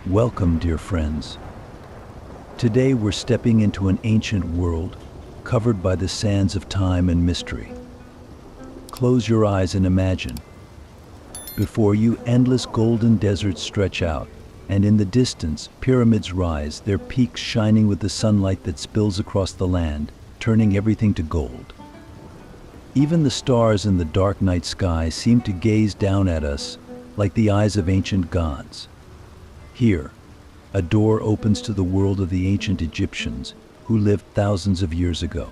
Welcome, dear friends. Today we're stepping into an ancient world covered by the sands of time and mystery. Close your eyes and imagine. Before you, endless golden deserts stretch out, and in the distance, pyramids rise, their peaks shining with the sunlight that spills across the land, turning everything to gold. Even the stars in the dark night sky seem to gaze down at us like the eyes of ancient gods. Here, a door opens to the world of the ancient Egyptians who lived thousands of years ago.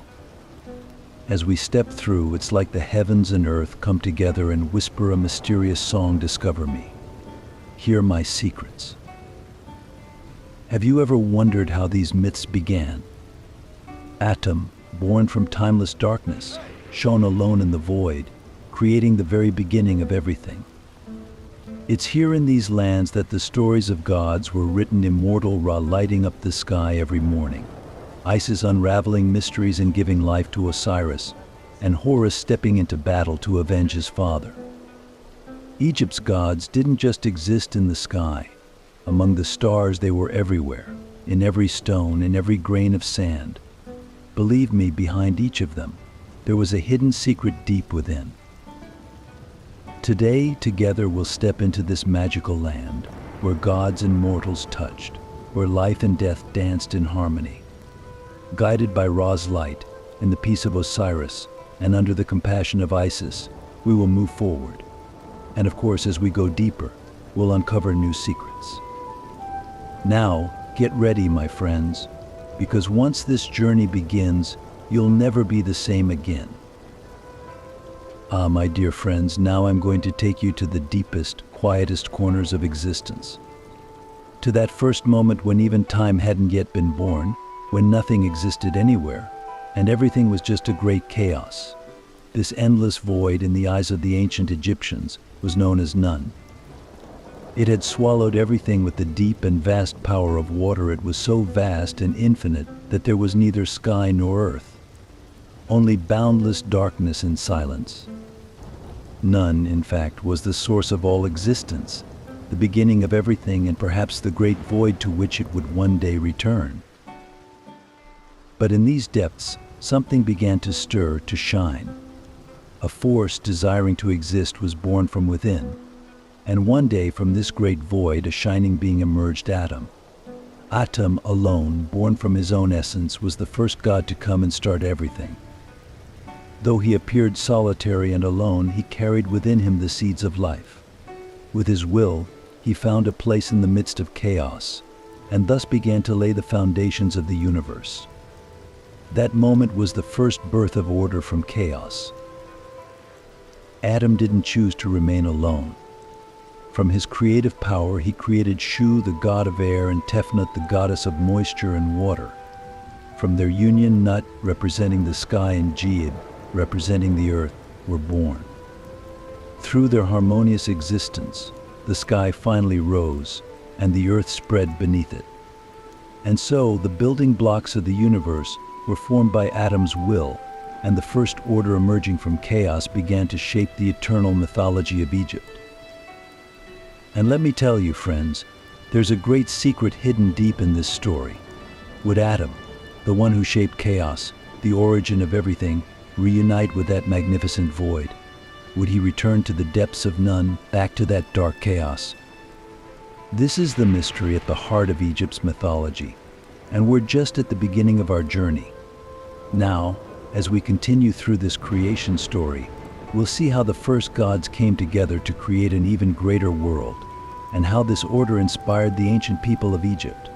As we step through, it's like the heavens and earth come together and whisper a mysterious song, "Discover me. Hear my secrets." Have you ever wondered how these myths began? Atom, born from timeless darkness, shone alone in the void, creating the very beginning of everything. It's here in these lands that the stories of gods were written immortal, Ra lighting up the sky every morning, Isis unraveling mysteries and giving life to Osiris, and Horus stepping into battle to avenge his father. Egypt's gods didn't just exist in the sky. Among the stars, they were everywhere, in every stone, in every grain of sand. Believe me, behind each of them, there was a hidden secret deep within. Today, together we'll step into this magical land, where gods and mortals touched, where life and death danced in harmony. Guided by Ra's light, in the peace of Osiris, and under the compassion of Isis, we will move forward. And of course, as we go deeper, we'll uncover new secrets. Now, get ready, my friends, because once this journey begins, you'll never be the same again. My dear friends, now I'm going to take you to the deepest, quietest corners of existence. To that first moment when even time hadn't yet been born, when nothing existed anywhere, and everything was just a great chaos. This endless void in the eyes of the ancient Egyptians was known as Nun. It had swallowed everything with the deep and vast power of water. It was so vast and infinite that there was neither sky nor earth, only boundless darkness and silence. Nun, in fact, was the source of all existence, the beginning of everything, and perhaps the great void to which it would one day return. But in these depths, something began to stir, to shine. A force desiring to exist was born from within, and one day from this great void a shining being emerged, Atom. Atom alone, born from his own essence, was the first god to come and start everything. Though he appeared solitary and alone, he carried within him the seeds of life. With his will, he found a place in the midst of chaos, and thus began to lay the foundations of the universe. That moment was the first birth of order from chaos. Adam didn't choose to remain alone. From his creative power, he created Shu, the god of air, and Tefnut, the goddess of moisture and water. From their union, Nut, representing the sky, and Geid, representing the earth, were born. Through their harmonious existence, the sky finally rose, and the earth spread beneath it. And so, the building blocks of the universe were formed by Adam's will, and the first order emerging from chaos began to shape the eternal mythology of Egypt. And let me tell you, friends, there's a great secret hidden deep in this story. Would Adam, the one who shaped chaos, the origin of everything, reunite with that magnificent void? Would he return to the depths of Nun, back to that dark chaos? This is the mystery at the heart of Egypt's mythology, and we're just at the beginning of our journey. Now, as we continue through this creation story, we'll see how the first gods came together to create an even greater world, and how this order inspired the ancient people of Egypt.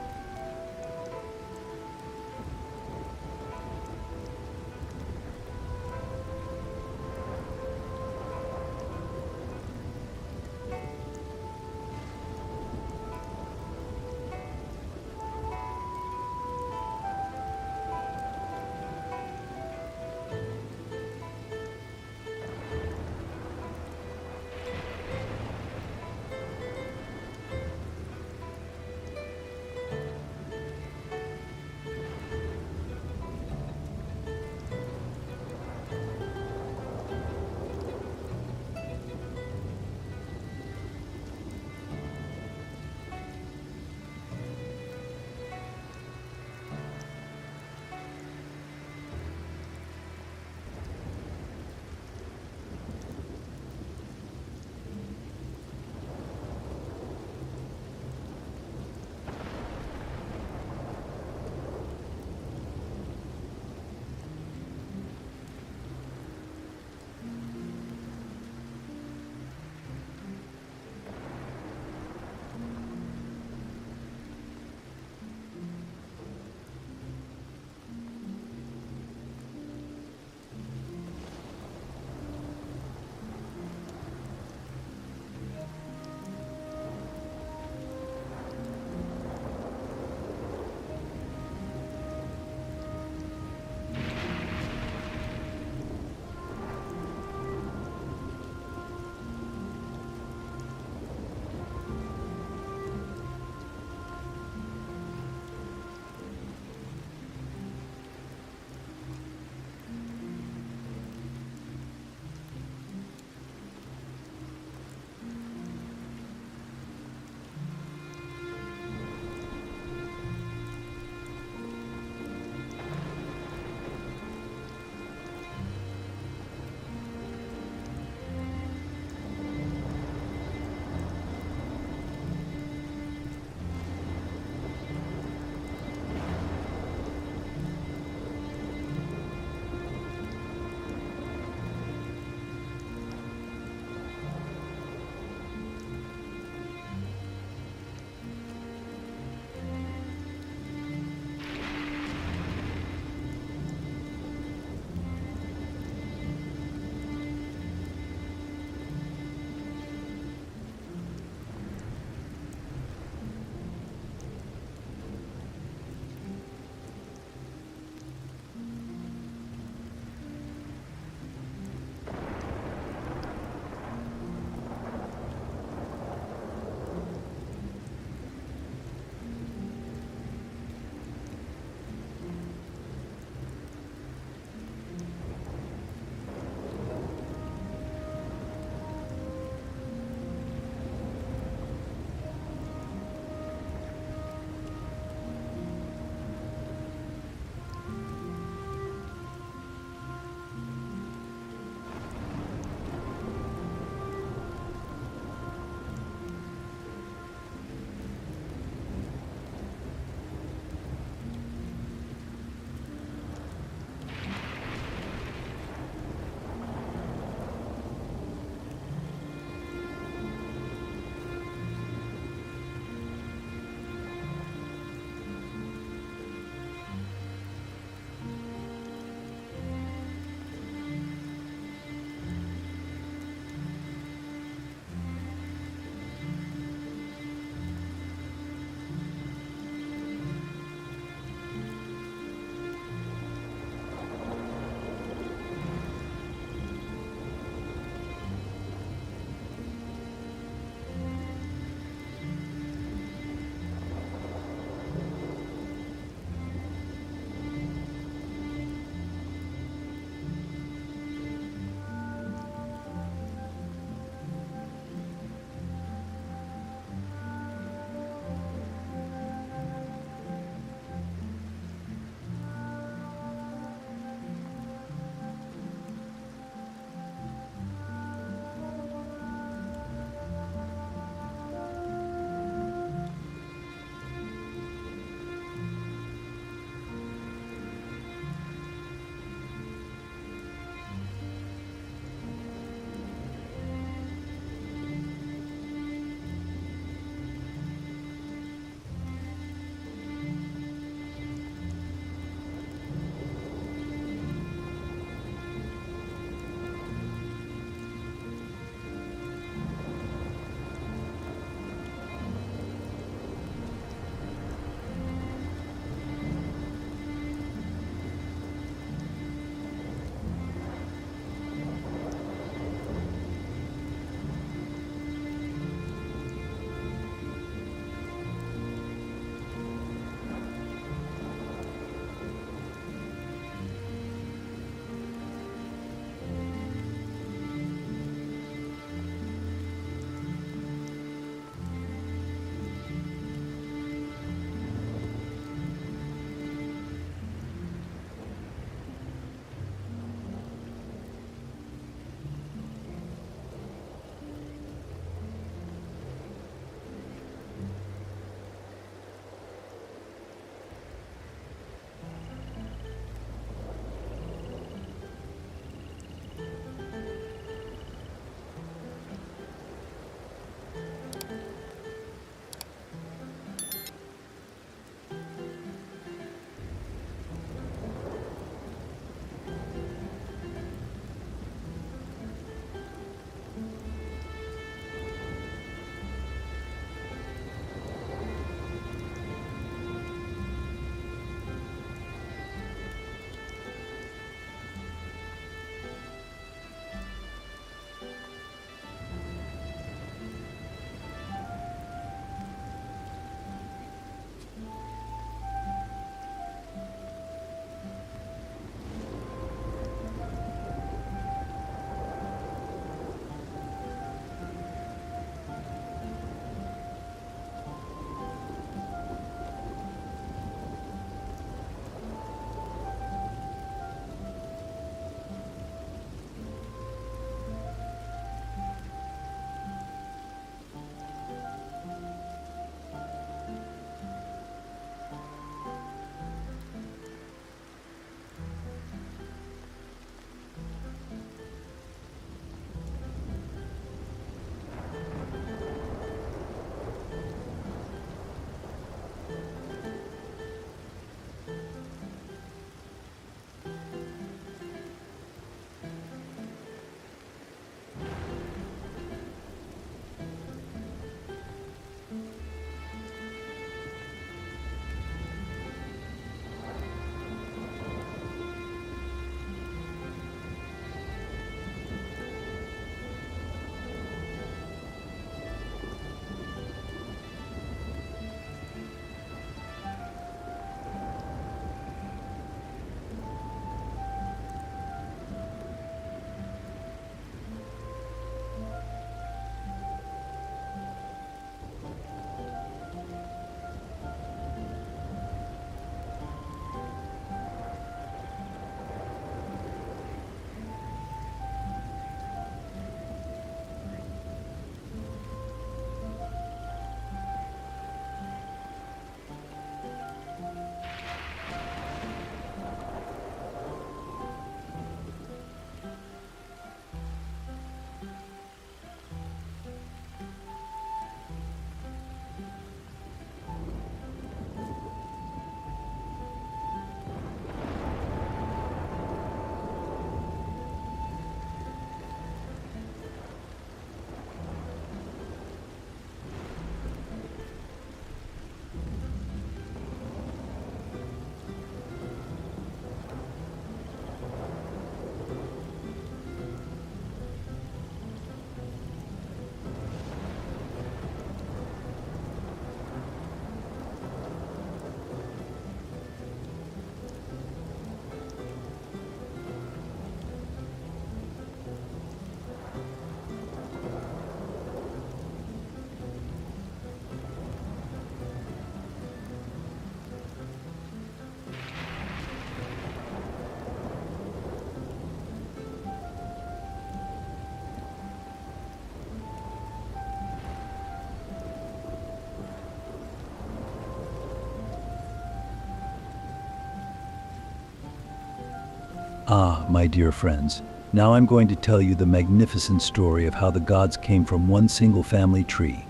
Ah, my dear friends, now I'm going to tell you the magnificent story of how the gods came from one single family tree,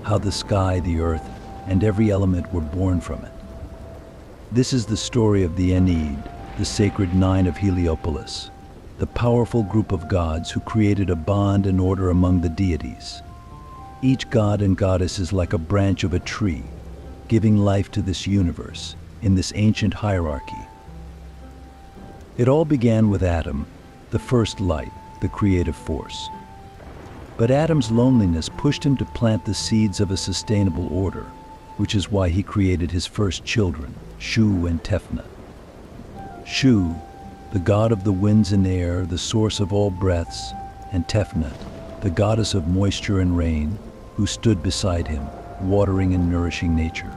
how the sky, the earth, and every element were born from it. This is the story of the Ennead, the sacred nine of Heliopolis, the powerful group of gods who created a bond and order among the deities. Each god and goddess is like a branch of a tree, giving life to this universe, in this ancient hierarchy. It all began with Adam, the first light, the creative force. But Adam's loneliness pushed him to plant the seeds of a sustainable order, which is why he created his first children, Shu and Tefnut. Shu, the god of the winds and air, the source of all breaths, and Tefnut, the goddess of moisture and rain, who stood beside him, watering and nourishing nature.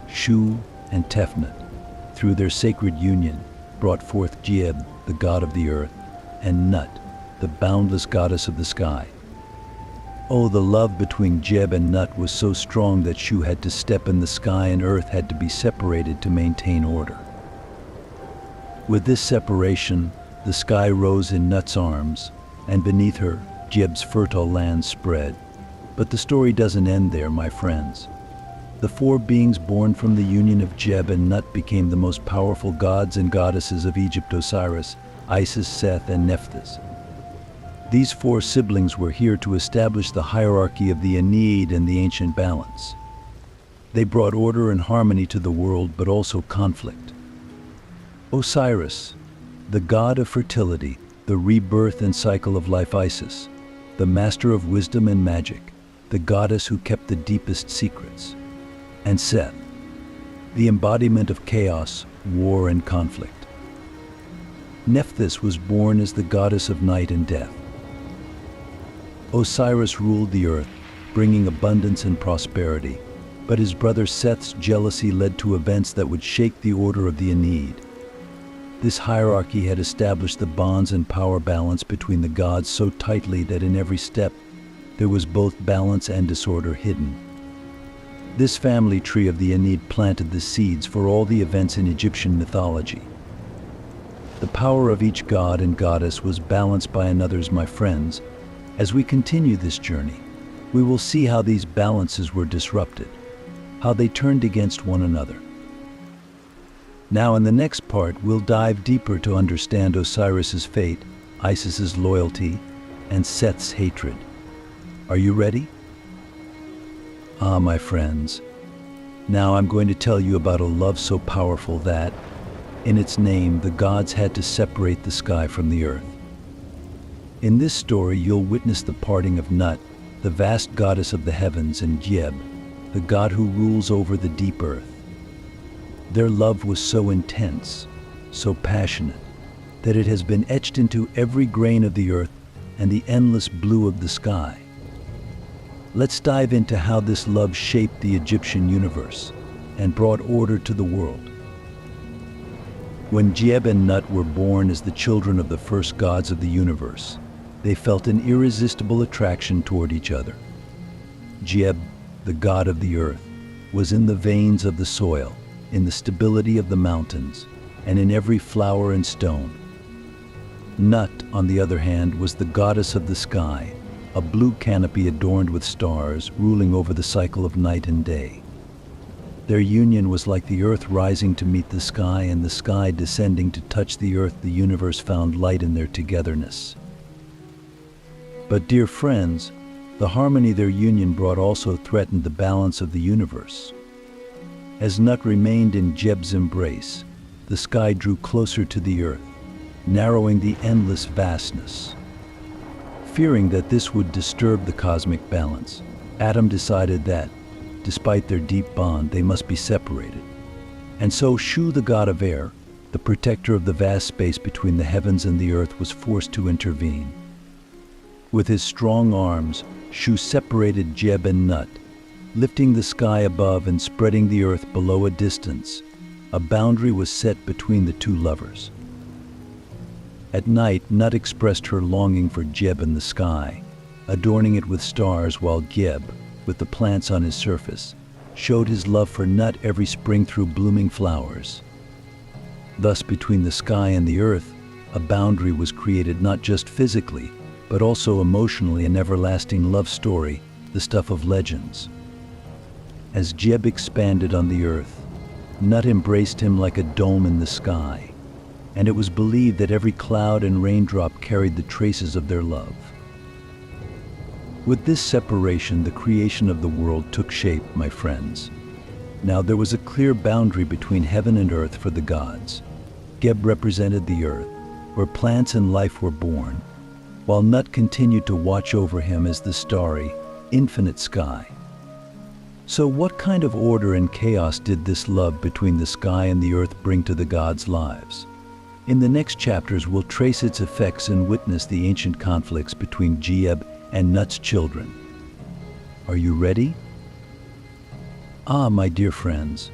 Shu and Tefnut, through their sacred union, brought forth Geb, the god of the earth, and Nut, the boundless goddess of the sky. Oh, the love between Geb and Nut was so strong that Shu had to step in the sky and earth had to be separated to maintain order. With this separation, the sky rose in Nut's arms, and beneath her, Geb's fertile land spread. But the story doesn't end there, my friends. The four beings born from the union of Geb and Nut became the most powerful gods and goddesses of Egypt: Osiris, Isis, Seth, and Nephthys. These four siblings were here to establish the hierarchy of the Ennead and the ancient balance. They brought order and harmony to the world, but also conflict. Osiris, the god of fertility, the rebirth and cycle of life. Isis, the master of wisdom and magic, the goddess who kept the deepest secrets. And Seth, the embodiment of chaos, war, and conflict. Nephthys was born as the goddess of night and death. Osiris ruled the earth, bringing abundance and prosperity, but his brother Seth's jealousy led to events that would shake the order of the Ennead. This hierarchy had established the bonds and power balance between the gods so tightly that in every step there was both balance and disorder hidden. This family tree of the Ennead planted the seeds for all the events in Egyptian mythology. The power of each god and goddess was balanced by another's, my friends. As we continue this journey, we will see how these balances were disrupted, how they turned against one another. Now in the next part, we'll dive deeper to understand Osiris's fate, Isis's loyalty, and Seth's hatred. Are you ready? Ah, my friends, now I'm going to tell you about a love so powerful that, in its name, the gods had to separate the sky from the earth. In this story, you'll witness the parting of Nut, the vast goddess of the heavens, and Geb, the god who rules over the deep earth. Their love was so intense, so passionate, that it has been etched into every grain of the earth and the endless blue of the sky. Let's dive into how this love shaped the Egyptian universe and brought order to the world. When Geb and Nut were born as the children of the first gods of the universe, they felt an irresistible attraction toward each other. Geb, the god of the earth, was in the veins of the soil, in the stability of the mountains, and in every flower and stone. Nut, on the other hand, was the goddess of the sky, a blue canopy adorned with stars, ruling over the cycle of night and day. Their union was like the earth rising to meet the sky and the sky descending to touch the earth. The universe found light in their togetherness. But dear friends, the harmony their union brought also threatened the balance of the universe. As Nut remained in Geb's embrace, the sky drew closer to the earth, narrowing the endless vastness. Fearing that this would disturb the cosmic balance, Adam decided that, despite their deep bond, they must be separated. And so Shu, the god of air, the protector of the vast space between the heavens and the earth, was forced to intervene. With his strong arms, Shu separated Geb and Nut, lifting the sky above and spreading the earth below a distance. A boundary was set between the two lovers. At night, Nut expressed her longing for Geb in the sky, adorning it with stars, while Geb, with the plants on his surface, showed his love for Nut every spring through blooming flowers. Thus, between the sky and the earth, a boundary was created not just physically, but also emotionally, an everlasting love story, the stuff of legends. As Geb expanded on the earth, Nut embraced him like a dome in the sky, and it was believed that every cloud and raindrop carried the traces of their love. With this separation, the creation of the world took shape, my friends. Now there was a clear boundary between heaven and earth for the gods. Geb represented the earth, where plants and life were born, while Nut continued to watch over him as the starry, infinite sky. So what kind of order and chaos did this love between the sky and the earth bring to the gods' lives? In the next chapters, we'll trace its effects and witness the ancient conflicts between Geb and Nut's children. Are you ready? Ah, my dear friends.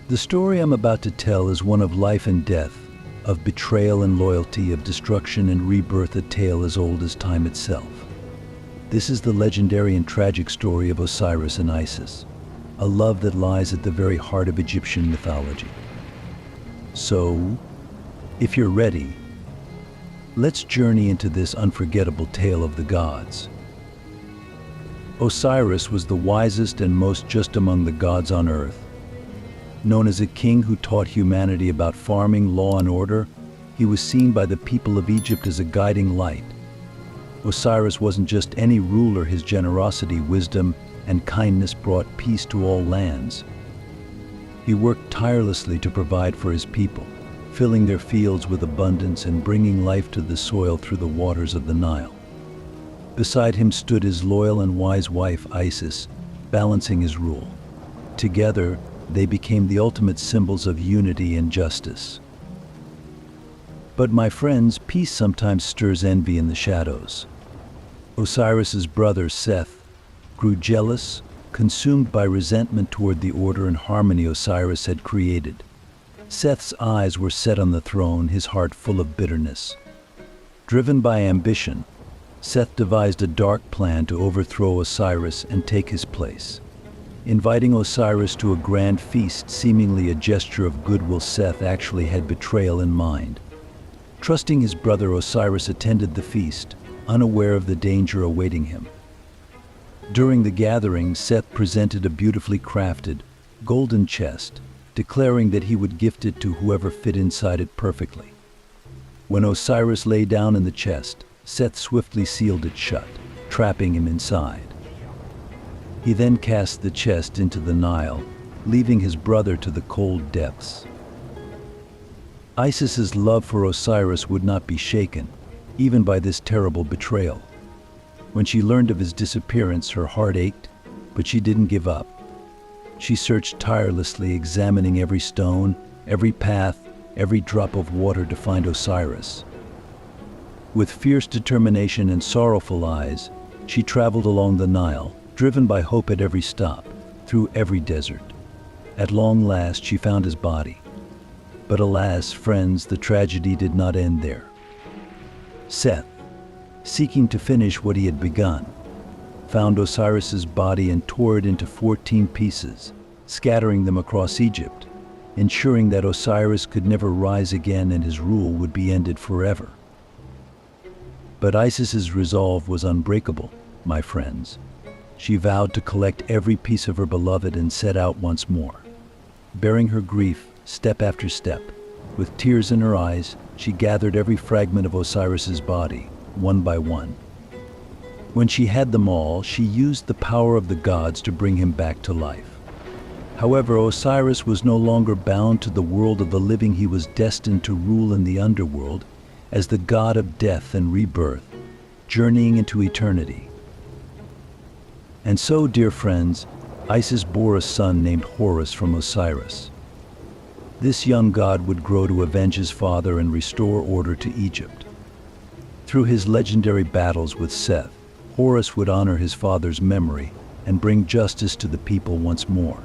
The story I'm about to tell is one of life and death, of betrayal and loyalty, of destruction and rebirth, a tale as old as time itself. This is the legendary and tragic story of Osiris and Isis, a love that lies at the very heart of Egyptian mythology. So, if you're ready, let's journey into this unforgettable tale of the gods. Osiris was the wisest and most just among the gods on earth. Known as a king who taught humanity about farming, law, and order, he was seen by the people of Egypt as a guiding light. Osiris wasn't just any ruler. His generosity, wisdom, and kindness brought peace to all lands. He worked tirelessly to provide for his people, filling their fields with abundance and bringing life to the soil through the waters of the Nile. Beside him stood his loyal and wise wife, Isis, balancing his rule. Together, they became the ultimate symbols of unity and justice. But my friends, peace sometimes stirs envy in the shadows. Osiris's brother, Seth, grew jealous, consumed by resentment toward the order and harmony Osiris had created. Seth's eyes were set on the throne, his heart full of bitterness. Driven by ambition, Seth devised a dark plan to overthrow Osiris and take his place. Inviting Osiris to a grand feast, seemingly a gesture of goodwill, Seth actually had betrayal in mind. Trusting his brother, Osiris attended the feast, unaware of the danger awaiting him. During the gathering, Seth presented a beautifully crafted, golden chest, declaring that he would gift it to whoever fit inside it perfectly. When Osiris lay down in the chest, Seth swiftly sealed it shut, trapping him inside. He then cast the chest into the Nile, leaving his brother to the cold depths. Isis's love for Osiris would not be shaken, even by this terrible betrayal. When she learned of his disappearance, her heart ached, but she didn't give up. She searched tirelessly, examining every stone, every path, every drop of water to find Osiris. With fierce determination and sorrowful eyes, she traveled along the Nile, driven by hope at every stop, through every desert. At long last, she found his body. But alas, friends, the tragedy did not end there. Seth, seeking to finish what he had begun, found Osiris's body and tore it into 14 pieces, scattering them across Egypt, ensuring that Osiris could never rise again and his rule would be ended forever. But Isis's resolve was unbreakable, my friends. She vowed to collect every piece of her beloved and set out once more. Bearing her grief step after step, with tears in her eyes, she gathered every fragment of Osiris's body, one by one. When she had them all, she used the power of the gods to bring him back to life. However, Osiris was no longer bound to the world of the living. He was destined to rule in the underworld as the god of death and rebirth, journeying into eternity. And so, dear friends, Isis bore a son named Horus from Osiris. This young god would grow to avenge his father and restore order to Egypt. Through his legendary battles with Seth, Horus would honor his father's memory and bring justice to the people once more.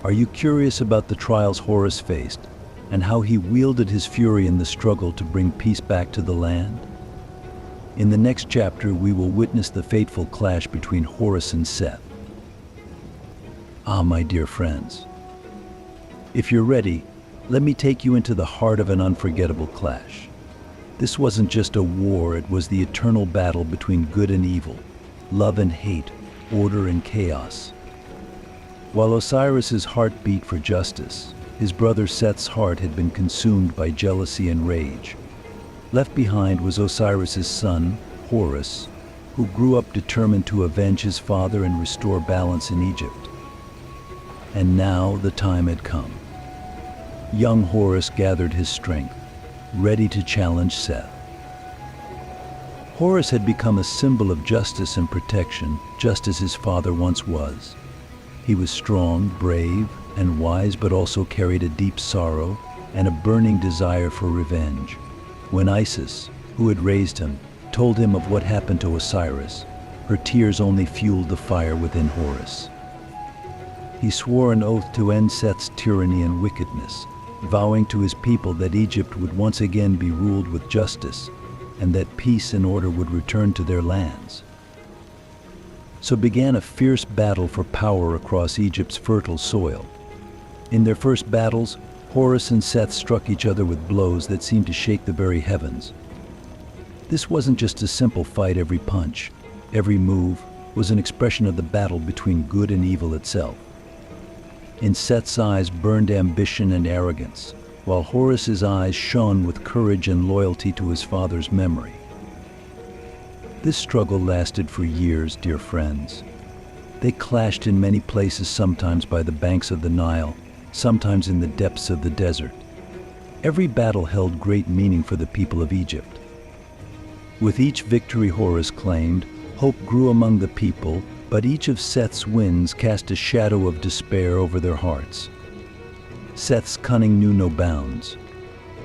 Are you curious about the trials Horus faced and how he wielded his fury in the struggle to bring peace back to the land? In the next chapter, we will witness the fateful clash between Horus and Seth. Ah, my dear friends. If you're ready, Let me take you into the heart of an unforgettable clash. This wasn't just a war, it was the eternal battle between good and evil, love and hate, order and chaos. While Osiris's heart beat for justice, his brother Seth's heart had been consumed by jealousy and rage. Left behind was Osiris's son, Horus, who grew up determined to avenge his father and restore balance in Egypt. And now the time had come. Young Horus gathered his strength, ready to challenge Seth. Horus had become a symbol of justice and protection, just as his father once was. He was strong, brave, and wise, but also carried a deep sorrow and a burning desire for revenge. When Isis, who had raised him, told him of what happened to Osiris, her tears only fueled the fire within Horus. He swore an oath to end Seth's tyranny and wickedness, vowing to his people that Egypt would once again be ruled with justice and that peace and order would return to their lands. So began a fierce battle for power across Egypt's fertile soil. In their first battles, Horus and Seth struck each other with blows that seemed to shake the very heavens. This wasn't just a simple fight. Every punch, every move was an expression of the battle between good and evil itself. In Seth's eyes burned ambition and arrogance, while Horus's eyes shone with courage and loyalty to his father's memory. This struggle lasted for years, dear friends. They clashed in many places, sometimes by the banks of the Nile, sometimes in the depths of the desert. Every battle held great meaning for the people of Egypt. With each victory Horus claimed, hope grew among the people, but each of Seth's wins cast a shadow of despair over their hearts. Seth's cunning knew no bounds.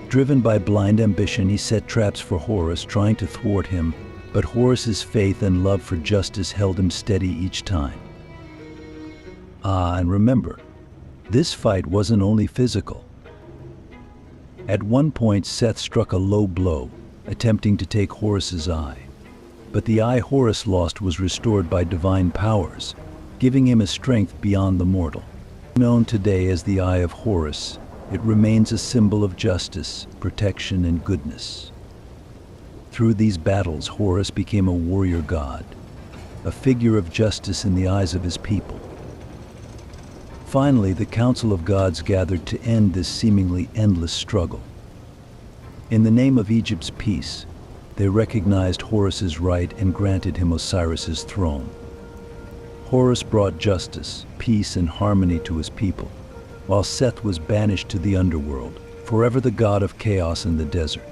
Driven by blind ambition, he set traps for Horus, trying to thwart him, but Horus's faith and love for justice held him steady each time. And remember, this fight wasn't only physical. At one point, Seth struck a low blow, attempting to take Horus's eye. But the eye Horus lost was restored by divine powers, giving him a strength beyond the mortal. Known today as the Eye of Horus, it remains a symbol of justice, protection, and goodness. Through these battles, Horus became a warrior god, a figure of justice in the eyes of his people. Finally, the Council of Gods gathered to end this seemingly endless struggle. In the name of Egypt's peace, they recognized Horus's right and granted him Osiris's throne. Horus brought justice, peace, and harmony to his people, while Seth was banished to the underworld, forever the god of chaos in the desert.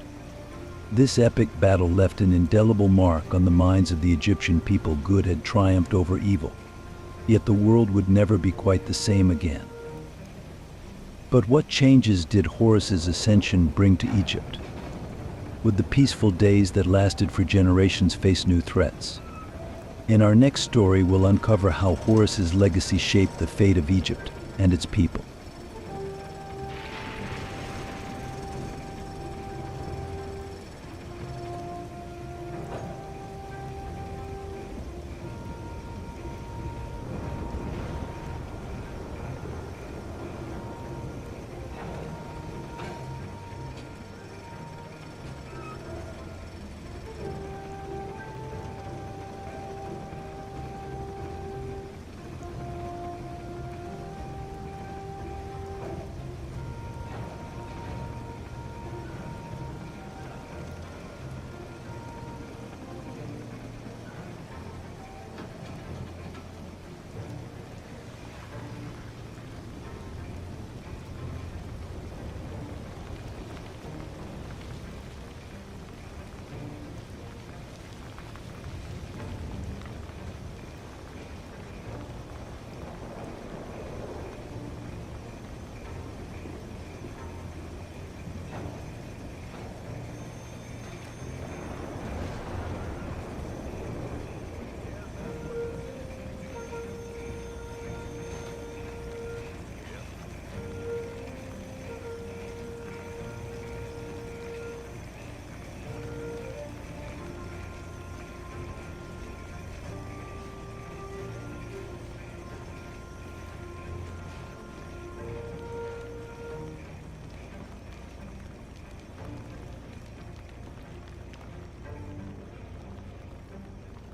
This epic battle left an indelible mark on the minds of the Egyptian people. Good had triumphed over evil, yet the world would never be quite the same again. But what changes did Horus's ascension bring to Egypt? Would the peaceful days that lasted for generations face new threats? In our next story, we'll uncover how Horus's legacy shaped the fate of Egypt and its people.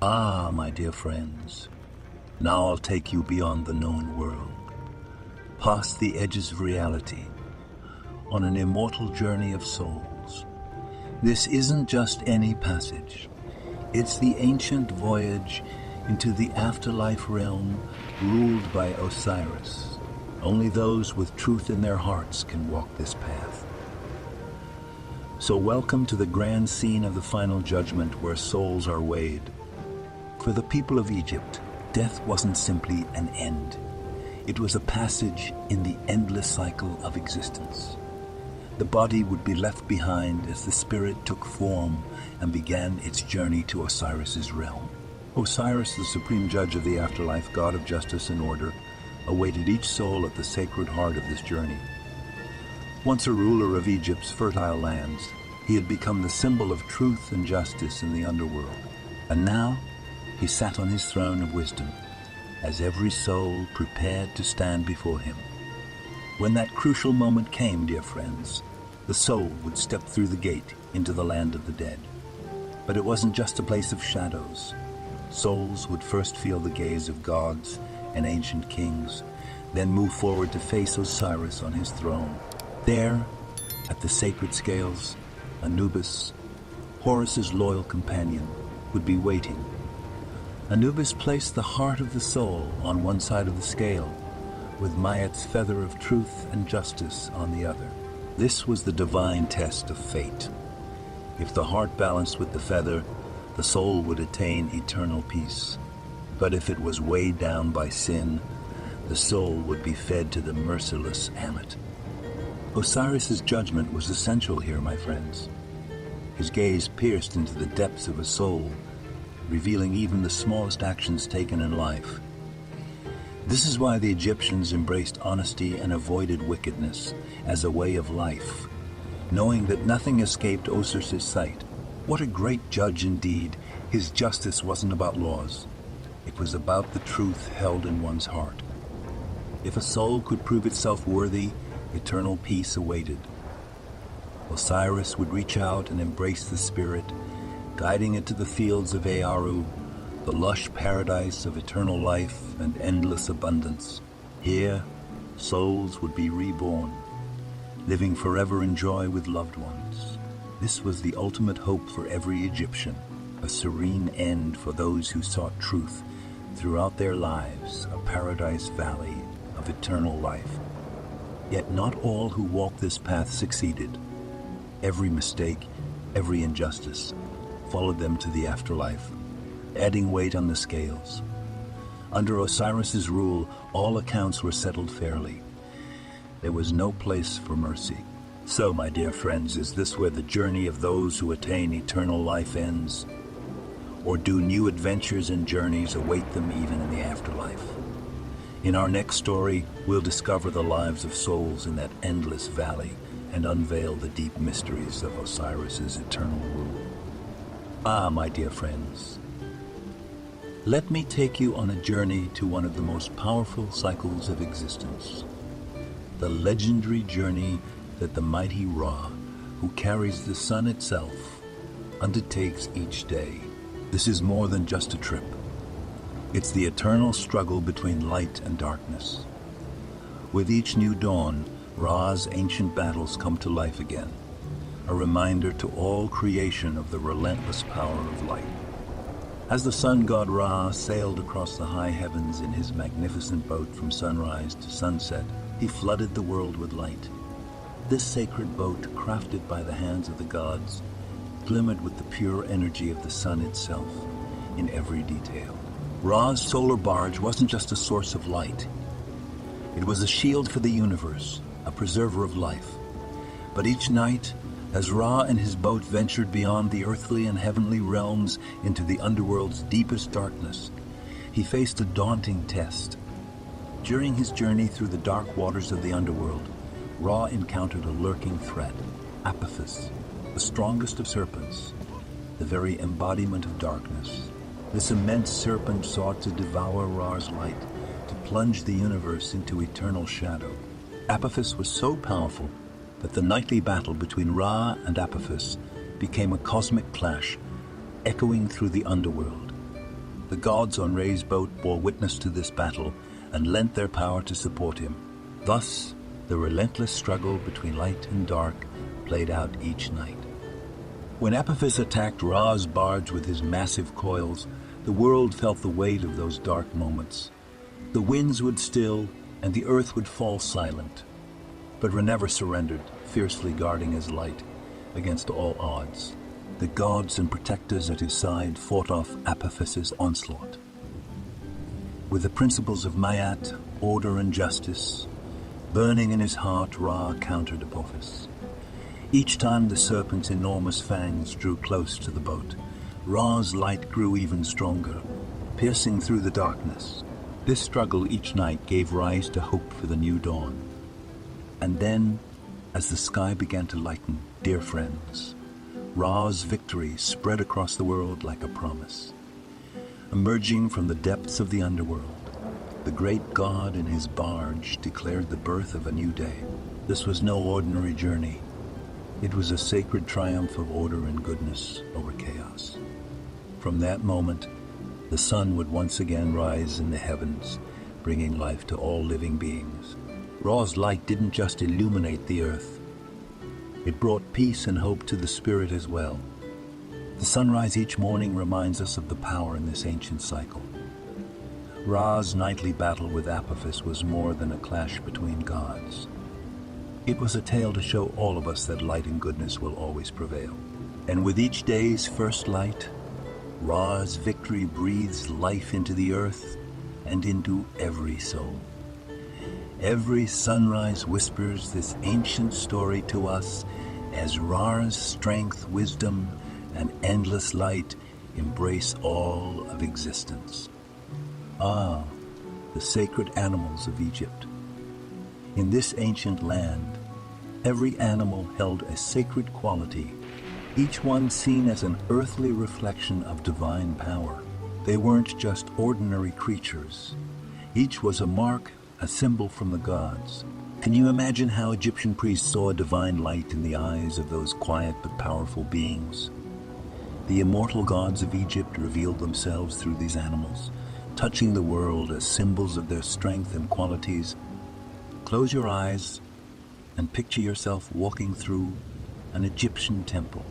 Ah, my dear friends, now I'll take you beyond the known world, past the edges of reality, on an immortal journey of souls. This isn't just any passage. It's the ancient voyage into the afterlife realm ruled by Osiris. Only those with truth in their hearts can walk this path. So welcome to the grand scene of the final judgment where souls are weighed. For the people of Egypt, death wasn't simply an end. It was a passage in the endless cycle of existence. The body would be left behind as the spirit took form and began its journey to Osiris's realm. Osiris, the supreme judge of the afterlife, god of justice and order, awaited each soul at the sacred heart of this journey. Once a ruler of Egypt's fertile lands, he had become the symbol of truth and justice in the underworld. And now, he sat on his throne of wisdom, as every soul prepared to stand before him. When that crucial moment came, dear friends, the soul would step through the gate into the land of the dead. But it wasn't just a place of shadows. Souls would first feel the gaze of gods and ancient kings, then move forward to face Osiris on his throne. There, at the sacred scales, Anubis, Horus's loyal companion, would be waiting. Anubis placed the heart of the soul on one side of the scale, with Mayat's feather of truth and justice on the other. This was the divine test of fate. If the heart balanced with the feather, the soul would attain eternal peace. But if it was weighed down by sin, the soul would be fed to the merciless Ammit. Osiris's judgment was essential here, my friends. His gaze pierced into the depths of a soul, revealing even the smallest actions taken in life. This is why the Egyptians embraced honesty and avoided wickedness as a way of life, knowing that nothing escaped Osiris's sight. What a great judge indeed! His justice wasn't about laws. It was about the truth held in one's heart. If a soul could prove itself worthy, eternal peace awaited. Osiris would reach out and embrace the spirit, guiding it to the fields of Aaru, the lush paradise of eternal life and endless abundance. Here, souls would be reborn, living forever in joy with loved ones. This was the ultimate hope for every Egyptian, a serene end for those who sought truth throughout their lives, a paradise valley of eternal life. Yet not all who walked this path succeeded. Every mistake, every injustice, followed them to the afterlife, adding weight on the scales. Under Osiris's rule, all accounts were settled fairly. There was no place for mercy. So, my dear friends, is this where the journey of those who attain eternal life ends? Or do new adventures and journeys await them even in the afterlife? In our next story, we'll discover the lives of souls in that endless valley and unveil the deep mysteries of Osiris's eternal rule. Ah, my dear friends, let me take you on a journey to one of the most powerful cycles of existence, the legendary journey that the mighty Ra, who carries the sun itself, undertakes each day. This is more than just a trip. It's the eternal struggle between light and darkness. With each new dawn, Ra's ancient battles come to life again, a reminder to all creation of the relentless power of light. As the sun god Ra sailed across the high heavens in his magnificent boat from sunrise to sunset, he flooded the world with light. This sacred boat, crafted by the hands of the gods, glimmered with the pure energy of the sun itself in every detail. Ra's solar barge wasn't just a source of light. It was a shield for the universe, a preserver of life. But each night, as Ra and his boat ventured beyond the earthly and heavenly realms into the underworld's deepest darkness, he faced a daunting test. During his journey through the dark waters of the underworld, Ra encountered a lurking threat, Apophis, the strongest of serpents, the very embodiment of darkness. This immense serpent sought to devour Ra's light, to plunge the universe into eternal shadow. Apophis was so powerful that the nightly battle between Ra and Apophis became a cosmic clash, echoing through the underworld. The gods on Re's boat bore witness to this battle and lent their power to support him. Thus, the relentless struggle between light and dark played out each night. When Apophis attacked Ra's barge with his massive coils, the world felt the weight of those dark moments. The winds would still, and the earth would fall silent. But Ra never surrendered, fiercely guarding his light against all odds. The gods and protectors at his side fought off Apophis's onslaught. With the principles of Ma'at, order and justice, burning in his heart, Ra countered Apophis. Each time the serpent's enormous fangs drew close to the boat, Ra's light grew even stronger, piercing through the darkness. This struggle each night gave rise to hope for the new dawn. And then, as the sky began to lighten, dear friends, Ra's victory spread across the world like a promise. Emerging from the depths of the underworld, the great god in his barge declared the birth of a new day. This was no ordinary journey. It was a sacred triumph of order and goodness over chaos. From that moment, the sun would once again rise in the heavens, bringing life to all living beings. Ra's light didn't just illuminate the earth. It brought peace and hope to the spirit as well. The sunrise each morning reminds us of the power in this ancient cycle. Ra's nightly battle with Apophis was more than a clash between gods. It was a tale to show all of us that light and goodness will always prevail. And with each day's first light, Ra's victory breathes life into the earth and into every soul. Every sunrise whispers this ancient story to us as Ra's strength, wisdom, and endless light embrace all of existence. Ah, the sacred animals of Egypt. In this ancient land, every animal held a sacred quality, each one seen as an earthly reflection of divine power. They weren't just ordinary creatures. Each was a mark, a symbol from the gods. Can you imagine how Egyptian priests saw a divine light in the eyes of those quiet but powerful beings? The immortal gods of Egypt revealed themselves through these animals, touching the world as symbols of their strength and qualities. Close your eyes and picture yourself walking through an Egyptian temple.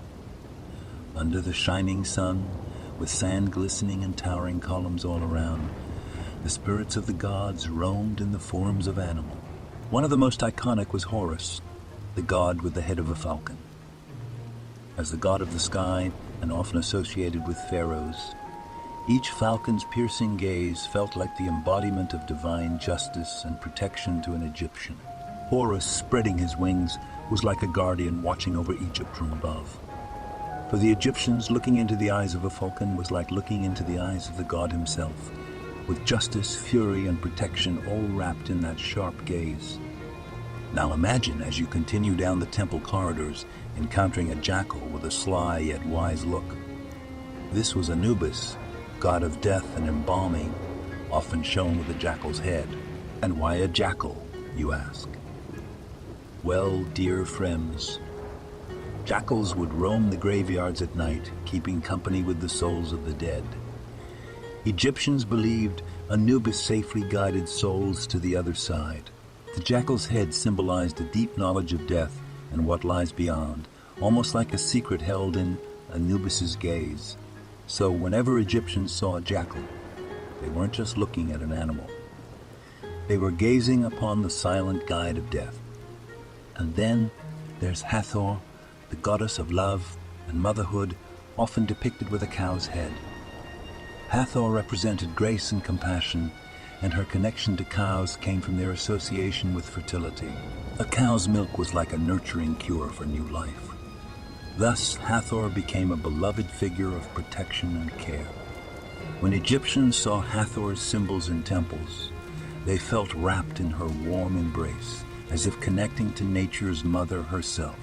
Under the shining sun, with sand glistening and towering columns all around, the spirits of the gods roamed in the forms of animals. One of the most iconic was Horus, the god with the head of a falcon. As the god of the sky and often associated with pharaohs, each falcon's piercing gaze felt like the embodiment of divine justice and protection to an Egyptian. Horus, spreading his wings, was like a guardian watching over Egypt from above. For the Egyptians, looking into the eyes of a falcon was like looking into the eyes of the god himself, with justice, fury, and protection all wrapped in that sharp gaze. Now imagine, as you continue down the temple corridors, encountering a jackal with a sly yet wise look. This was Anubis, god of death and embalming, often shown with a jackal's head. And why a jackal, you ask? Well, dear friends, jackals would roam the graveyards at night, keeping company with the souls of the dead. Egyptians believed Anubis safely guided souls to the other side. The jackal's head symbolized a deep knowledge of death and what lies beyond, almost like a secret held in Anubis's gaze. So whenever Egyptians saw a jackal, they weren't just looking at an animal. They were gazing upon the silent guide of death. And then there's Hathor, the goddess of love and motherhood, often depicted with a cow's head. Hathor represented grace and compassion, and her connection to cows came from their association with fertility. A cow's milk was like a nurturing cure for new life. Thus, Hathor became a beloved figure of protection and care. When Egyptians saw Hathor's symbols in temples, they felt wrapped in her warm embrace, as if connecting to nature's mother herself.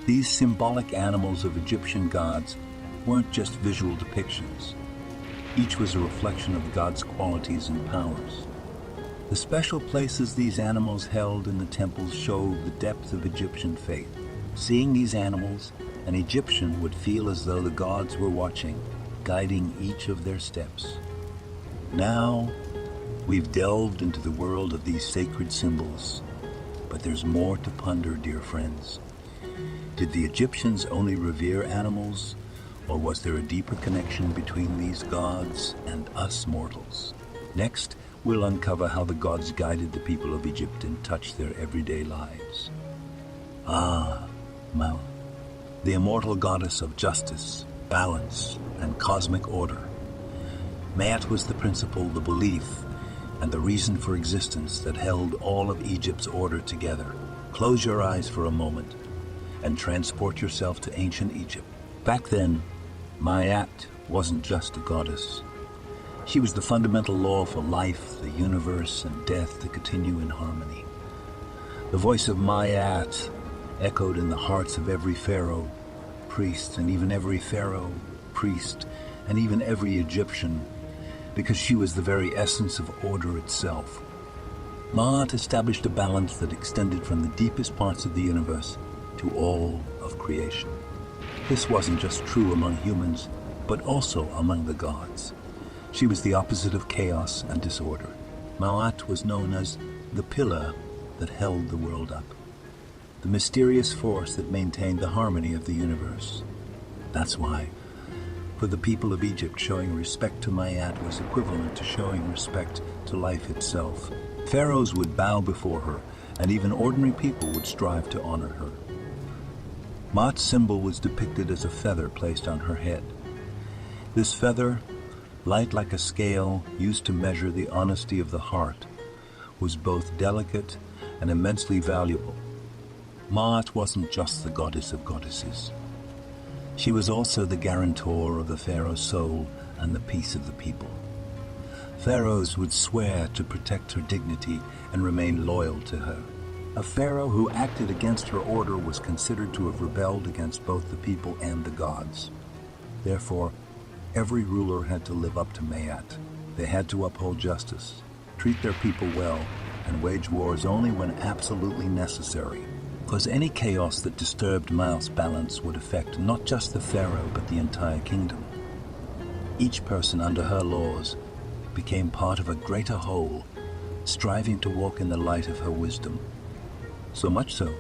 These symbolic animals of Egyptian gods weren't just visual depictions. Each was a reflection of God's qualities and powers. The special places these animals held in the temples showed the depth of Egyptian faith. Seeing these animals, an Egyptian would feel as though the gods were watching, guiding each of their steps. Now, we've delved into the world of these sacred symbols, but there's more to ponder, dear friends. Did the Egyptians only revere animals, or was there a deeper connection between these gods and us mortals? Next, we'll uncover how the gods guided the people of Egypt and touched their everyday lives. Mal, the immortal goddess of justice, balance, and cosmic order. Maat was the principle, the belief, and the reason for existence that held all of Egypt's order together. Close your eyes for a moment and transport yourself to ancient Egypt. Back then, Maat wasn't just a goddess. She was the fundamental law for life, the universe, and death to continue in harmony. The voice of Maat echoed in the hearts of every pharaoh, priest, and even every pharaoh, priest, and even every Egyptian, because she was the very essence of order itself. Maat established a balance that extended from the deepest parts of the universe to all of creation. This wasn't just true among humans, but also among the gods. She was the opposite of chaos and disorder. Maat was known as the pillar that held the world up, the mysterious force that maintained the harmony of the universe. That's why, for the people of Egypt, showing respect to Maat was equivalent to showing respect to life itself. Pharaohs would bow before her, and even ordinary people would strive to honor her. Maat's symbol was depicted as a feather placed on her head. This feather, light like a scale used to measure the honesty of the heart, was both delicate and immensely valuable. Maat wasn't just the goddess of goddesses. She was also the guarantor of the pharaoh's soul and the peace of the people. Pharaohs would swear to protect her dignity and remain loyal to her. A pharaoh who acted against her order was considered to have rebelled against both the people and the gods. Therefore, every ruler had to live up to Maat. They had to uphold justice, treat their people well, and wage wars only when absolutely necessary, because any chaos that disturbed Maat's balance would affect not just the pharaoh but the entire kingdom. Each person under her laws became part of a greater whole, striving to walk in the light of her wisdom. So much so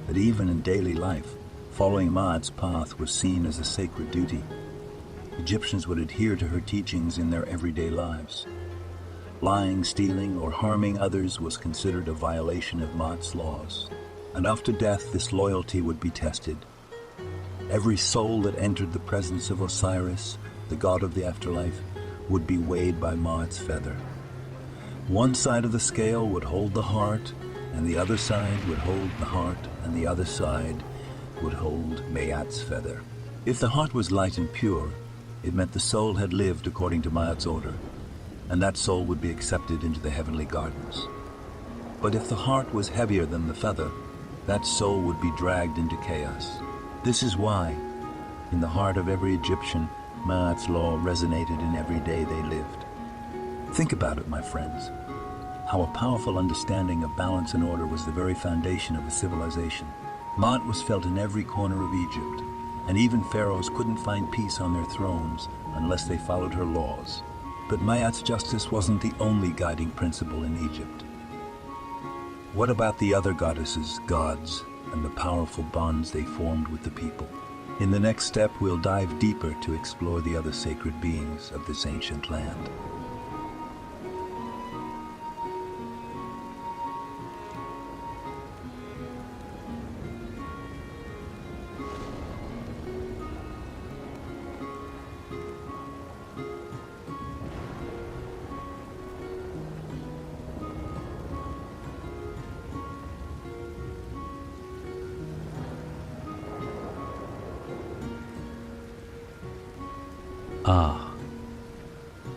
that even in daily life, following Maat's path was seen as a sacred duty. Egyptians would adhere to her teachings in their everyday lives. Lying, stealing, or harming others was considered a violation of Maat's laws. And after death, this loyalty would be tested. Every soul that entered the presence of Osiris, the god of the afterlife, would be weighed by Maat's feather. One side of the scale would hold the heart, and the other side would hold the heart, and the other side would hold Maat's feather. If the heart was light and pure, it meant the soul had lived according to Maat's order, and that soul would be accepted into the heavenly gardens. But if the heart was heavier than the feather, that soul would be dragged into chaos. This is why, in the heart of every Egyptian, Maat's law resonated in every day they lived. Think about it, my friends. How a powerful understanding of balance and order was the very foundation of a civilization. Maat was felt in every corner of Egypt, and even pharaohs couldn't find peace on their thrones unless they followed her laws. But Maat's justice wasn't the only guiding principle in Egypt. What about the other goddesses, gods, and the powerful bonds they formed with the people? In the next step, we'll dive deeper to explore the other sacred beings of this ancient land.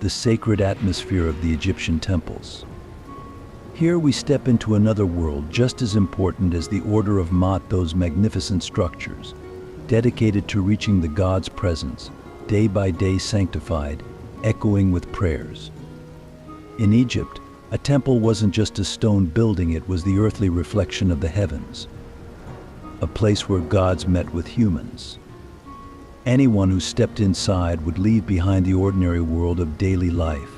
The sacred atmosphere of the Egyptian temples. Here we step into another world just as important as the order of Maat, those magnificent structures, dedicated to reaching the God's presence, day by day sanctified, echoing with prayers. In Egypt, a temple wasn't just a stone building, it was the earthly reflection of the heavens, a place where gods met with humans. Anyone who stepped inside would leave behind the ordinary world of daily life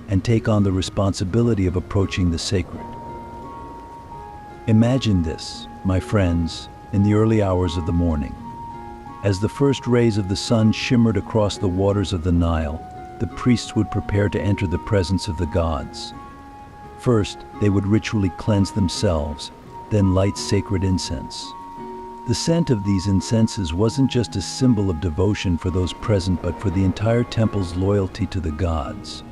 and take on the responsibility of approaching the sacred. Imagine this, my friends, in the early hours of the morning. As the first rays of the sun shimmered across the waters of the Nile, the priests would prepare to enter the presence of the gods. First, they would ritually cleanse themselves, then light sacred incense. The scent of these incenses wasn't just a symbol of devotion for those present, but for the entire temple's loyalty to the gods.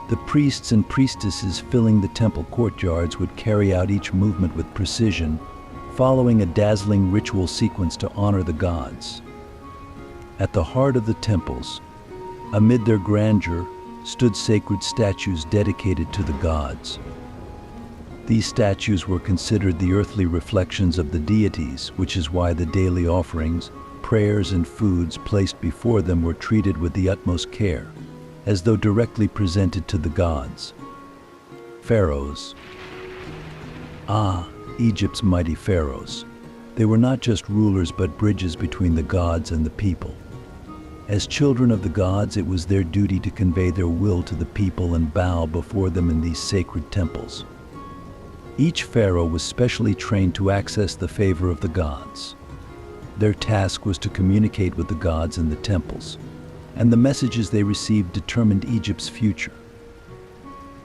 The priests and priestesses filling the temple courtyards would carry out each movement with precision, following a dazzling ritual sequence to honor the gods. At the heart of the temples, amid their grandeur, stood sacred statues dedicated to the gods. These statues were considered the earthly reflections of the deities, which is why the daily offerings, prayers, and foods placed before them were treated with the utmost care, as though directly presented to the gods. Pharaohs. Egypt's mighty pharaohs. They were not just rulers but bridges between the gods and the people. As children of the gods, it was their duty to convey their will to the people and bow before them in these sacred temples. Each pharaoh was specially trained to access the favor of the gods. Their task was to communicate with the gods in the temples, and the messages they received determined Egypt's future.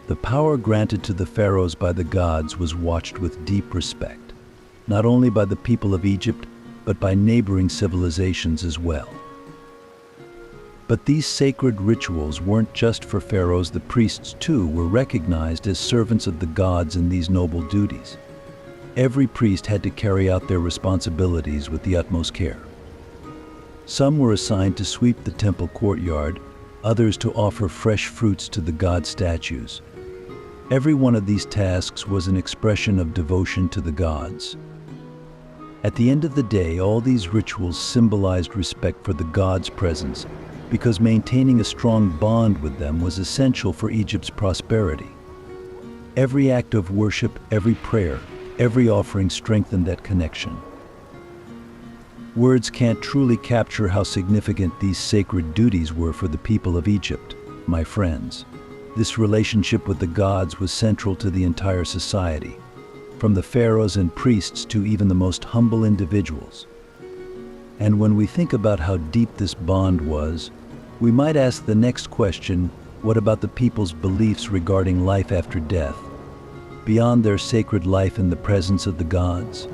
The power granted to the pharaohs by the gods was watched with deep respect, not only by the people of Egypt, but by neighboring civilizations as well. But these sacred rituals weren't just for pharaohs. The priests, too, were recognized as servants of the gods in these noble duties. Every priest had to carry out their responsibilities with the utmost care. Some were assigned to sweep the temple courtyard, others to offer fresh fruits to the god statues. Every one of these tasks was an expression of devotion to the gods. At the end of the day, all these rituals symbolized respect for the gods' presence, because maintaining a strong bond with them was essential for Egypt's prosperity. Every act of worship, every prayer, every offering strengthened that connection. Words can't truly capture how significant these sacred duties were for the people of Egypt, my friends. This relationship with the gods was central to the entire society, from the pharaohs and priests to even the most humble individuals. And when we think about how deep this bond was, we might ask the next question: what about the people's beliefs regarding life after death, beyond their sacred life in the presence of the gods?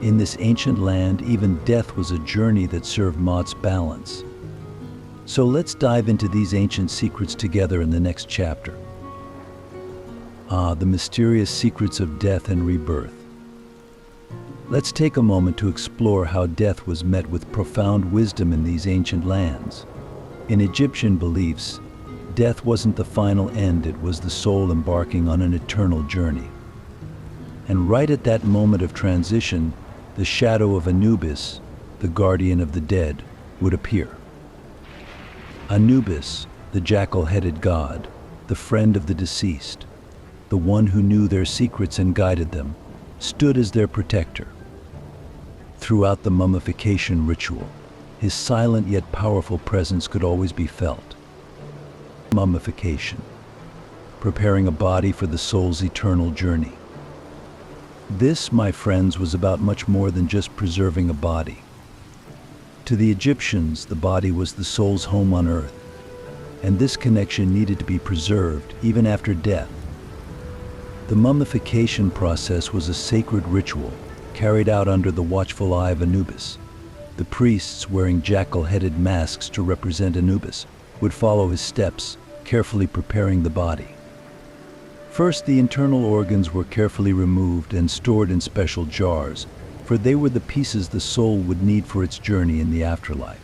In this ancient land, even death was a journey that served Maat's balance. So let's dive into these ancient secrets together in the next chapter. The mysterious secrets of death and rebirth. Let's take a moment to explore how death was met with profound wisdom in these ancient lands. In Egyptian beliefs, death wasn't the final end, it was the soul embarking on an eternal journey. And right at that moment of transition, the shadow of Anubis, the guardian of the dead, would appear. Anubis, the jackal-headed god, the friend of the deceased, the one who knew their secrets and guided them, stood as their protector. Throughout the mummification ritual, his silent yet powerful presence could always be felt. Mummification, preparing a body for the soul's eternal journey. This, my friends, was about much more than just preserving a body. To the Egyptians, the body was the soul's home on earth, and this connection needed to be preserved even after death. The mummification process was a sacred ritual carried out under the watchful eye of Anubis. The priests, wearing jackal-headed masks to represent Anubis, would follow his steps, carefully preparing the body. First, the internal organs were carefully removed and stored in special jars, for they were the pieces the soul would need for its journey in the afterlife.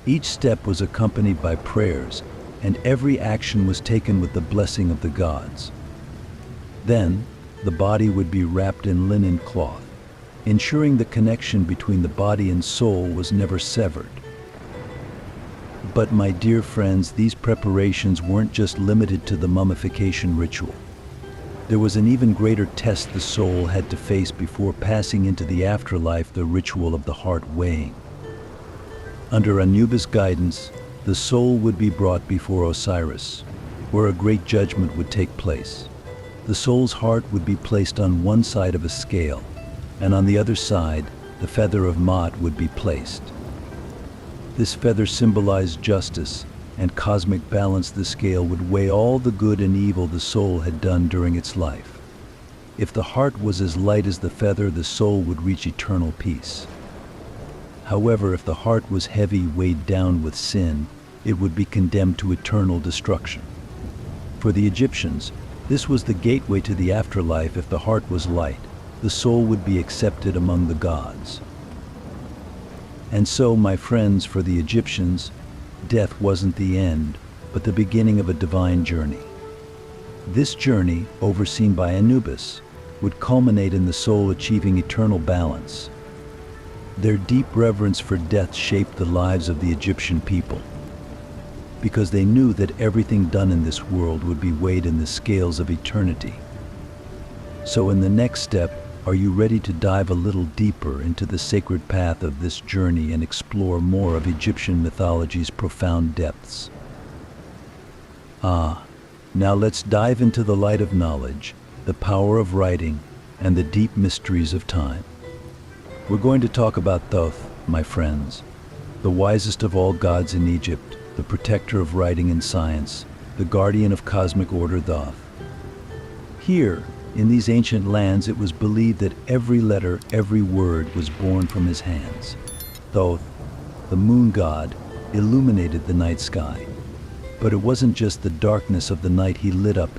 Each step was accompanied by prayers, and every action was taken with the blessing of the gods. Then, the body would be wrapped in linen cloth, ensuring the connection between the body and soul was never severed. But my dear friends, these preparations weren't just limited to the mummification ritual. There was an even greater test the soul had to face before passing into the afterlife: the ritual of the heart weighing. Under Anubis' guidance, the soul would be brought before Osiris, where a great judgment would take place. The soul's heart would be placed on one side of a scale, and on the other side, the feather of Maat would be placed. This feather symbolized justice, and cosmic balance. The scale would weigh all the good and evil the soul had done during its life. If the heart was as light as the feather, the soul would reach eternal peace. However, if the heart was heavy, weighed down with sin, it would be condemned to eternal destruction. For the Egyptians, this was the gateway to the afterlife. If the heart was light, the soul would be accepted among the gods. And so, my friends, for the Egyptians, death wasn't the end, but the beginning of a divine journey. This journey, overseen by Anubis, would culminate in the soul achieving eternal balance. Their deep reverence for death shaped the lives of the Egyptian people, because they knew that everything done in this world would be weighed in the scales of eternity. So in the next step, are you ready to dive a little deeper into the sacred path of this journey and explore more of Egyptian mythology's profound depths? Now let's dive into the light of knowledge, the power of writing, and the deep mysteries of time. We're going to talk about Thoth, my friends, the wisest of all gods in Egypt, the protector of writing and science, the guardian of cosmic order, Thoth. Here, in these ancient lands, it was believed that every letter, every word was born from his hands. Thoth, the moon god, illuminated the night sky. But it wasn't just the darkness of the night he lit up,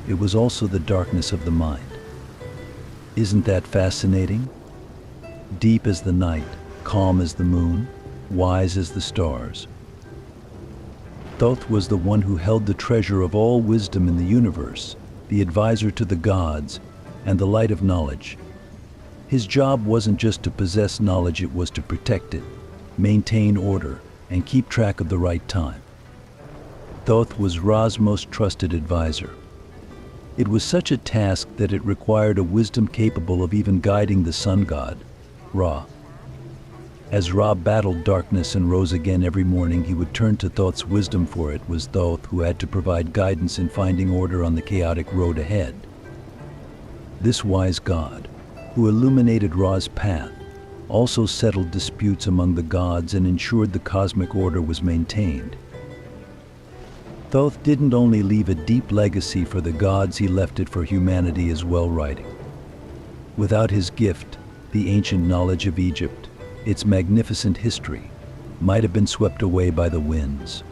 it was also the darkness of the mind. Isn't that fascinating? Deep as the night, calm as the moon, wise as the stars. Thoth was the one who held the treasure of all wisdom in the universe, the advisor to the gods, and the light of knowledge. His job wasn't just to possess knowledge, it was to protect it, maintain order, and keep track of the right time. Thoth was Ra's most trusted advisor. It was such a task that it required a wisdom capable of even guiding the sun god, Ra. As Ra battled darkness and rose again every morning, he would turn to Thoth's wisdom, for it was Thoth who had to provide guidance in finding order on the chaotic road ahead. This wise god, who illuminated Ra's path, also settled disputes among the gods and ensured the cosmic order was maintained. Thoth didn't only leave a deep legacy for the gods, he left it for humanity as well, writing. Without his gift, the ancient knowledge of Egypt, its magnificent history, might have been swept away by the winds.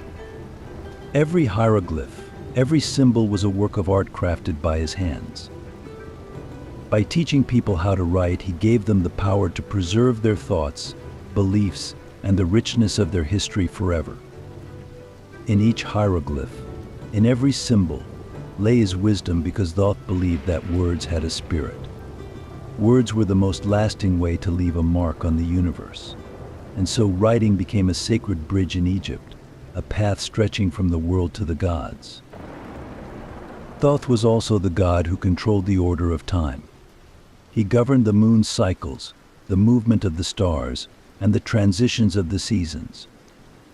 Every hieroglyph, every symbol was a work of art crafted by his hands. By teaching people how to write, he gave them the power to preserve their thoughts, beliefs, and the richness of their history forever. In each hieroglyph, in every symbol, lay his wisdom, because Thoth believed that words had a spirit. Words were the most lasting way to leave a mark on the universe. And so writing became a sacred bridge in Egypt, a path stretching from the world to the gods. Thoth was also the god who controlled the order of time. He governed the moon's cycles, the movement of the stars, and the transitions of the seasons.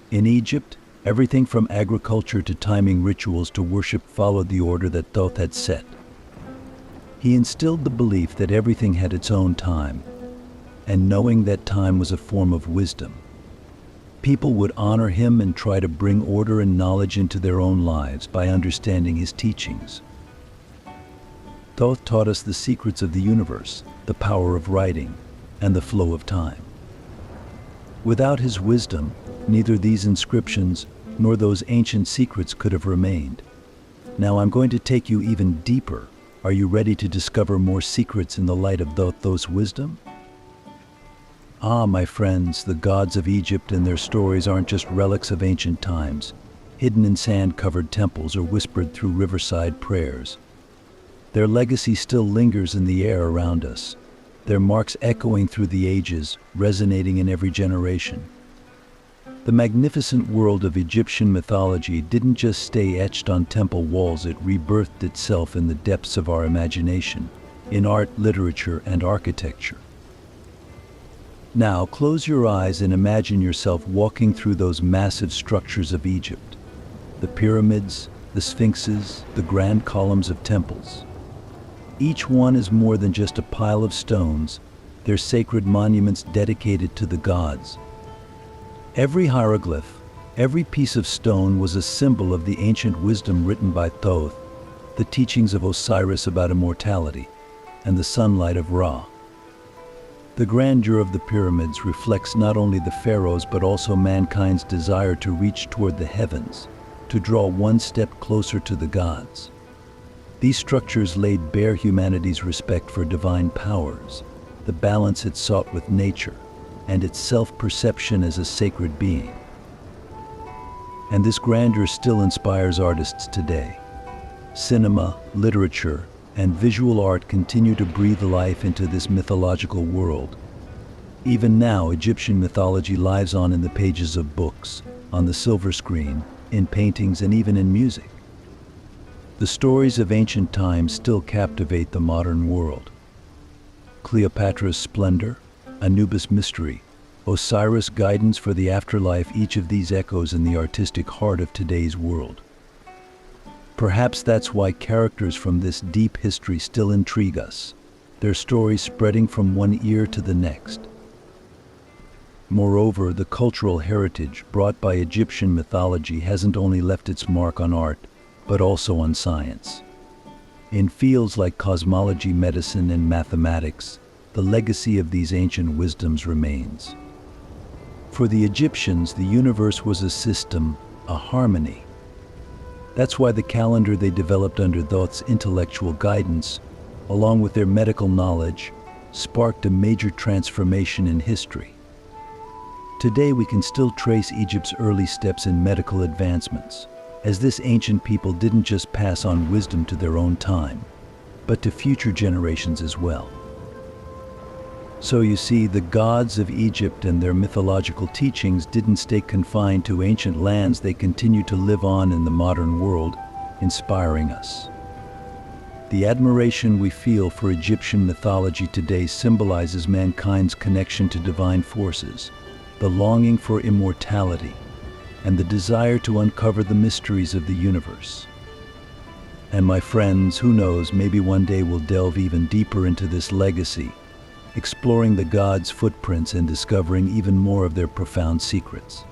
In Egypt, everything from agriculture to timing rituals to worship followed the order that Thoth had set. He instilled the belief that everything had its own time, and knowing that time was a form of wisdom, people would honor him and try to bring order and knowledge into their own lives by understanding his teachings. Thoth taught us the secrets of the universe, the power of writing, and the flow of time. Without his wisdom, neither these inscriptions nor those ancient secrets could have remained. Now I'm going to take you even deeper. Are you ready to discover more secrets in the light of Thoth's wisdom? My friends, the gods of Egypt and their stories aren't just relics of ancient times, hidden in sand-covered temples or whispered through riverside prayers. Their legacy still lingers in the air around us, their marks echoing through the ages, resonating in every generation. The magnificent world of Egyptian mythology didn't just stay etched on temple walls, it rebirthed itself in the depths of our imagination, in art, literature, and architecture. Now, close your eyes and imagine yourself walking through those massive structures of Egypt. The pyramids, the sphinxes, the grand columns of temples. Each one is more than just a pile of stones. They're sacred monuments dedicated to the gods. Every hieroglyph, every piece of stone was a symbol of the ancient wisdom written by Thoth, the teachings of Osiris about immortality, and the sunlight of Ra. The grandeur of the pyramids reflects not only the pharaohs but also mankind's desire to reach toward the heavens, to draw one step closer to the gods. These structures laid bare humanity's respect for divine powers, the balance it sought with nature, and its self-perception as a sacred being. And this grandeur still inspires artists today. Cinema, literature, and visual art continue to breathe life into this mythological world. Even now, Egyptian mythology lives on in the pages of books, on the silver screen, in paintings, and even in music. The stories of ancient times still captivate the modern world. Cleopatra's splendor, Anubis' mystery, Osiris' guidance for the afterlife, each of these echoes in the artistic heart of today's world. Perhaps that's why characters from this deep history still intrigue us, their stories spreading from one ear to the next. Moreover, the cultural heritage brought by Egyptian mythology hasn't only left its mark on art, but also on science. In fields like cosmology, medicine, and mathematics, the legacy of these ancient wisdoms remains. For the Egyptians, the universe was a system, a harmony. That's why the calendar they developed under Thoth's intellectual guidance, along with their medical knowledge, sparked a major transformation in history. Today we can still trace Egypt's early steps in medical advancements, as this ancient people didn't just pass on wisdom to their own time, but to future generations as well. So you see, the gods of Egypt and their mythological teachings didn't stay confined to ancient lands. They continue to live on in the modern world, inspiring us. The admiration we feel for Egyptian mythology today symbolizes mankind's connection to divine forces, the longing for immortality, and the desire to uncover the mysteries of the universe. And my friends, who knows, maybe one day we'll delve even deeper into this legacy, exploring the gods' footprints and discovering even more of their profound secrets.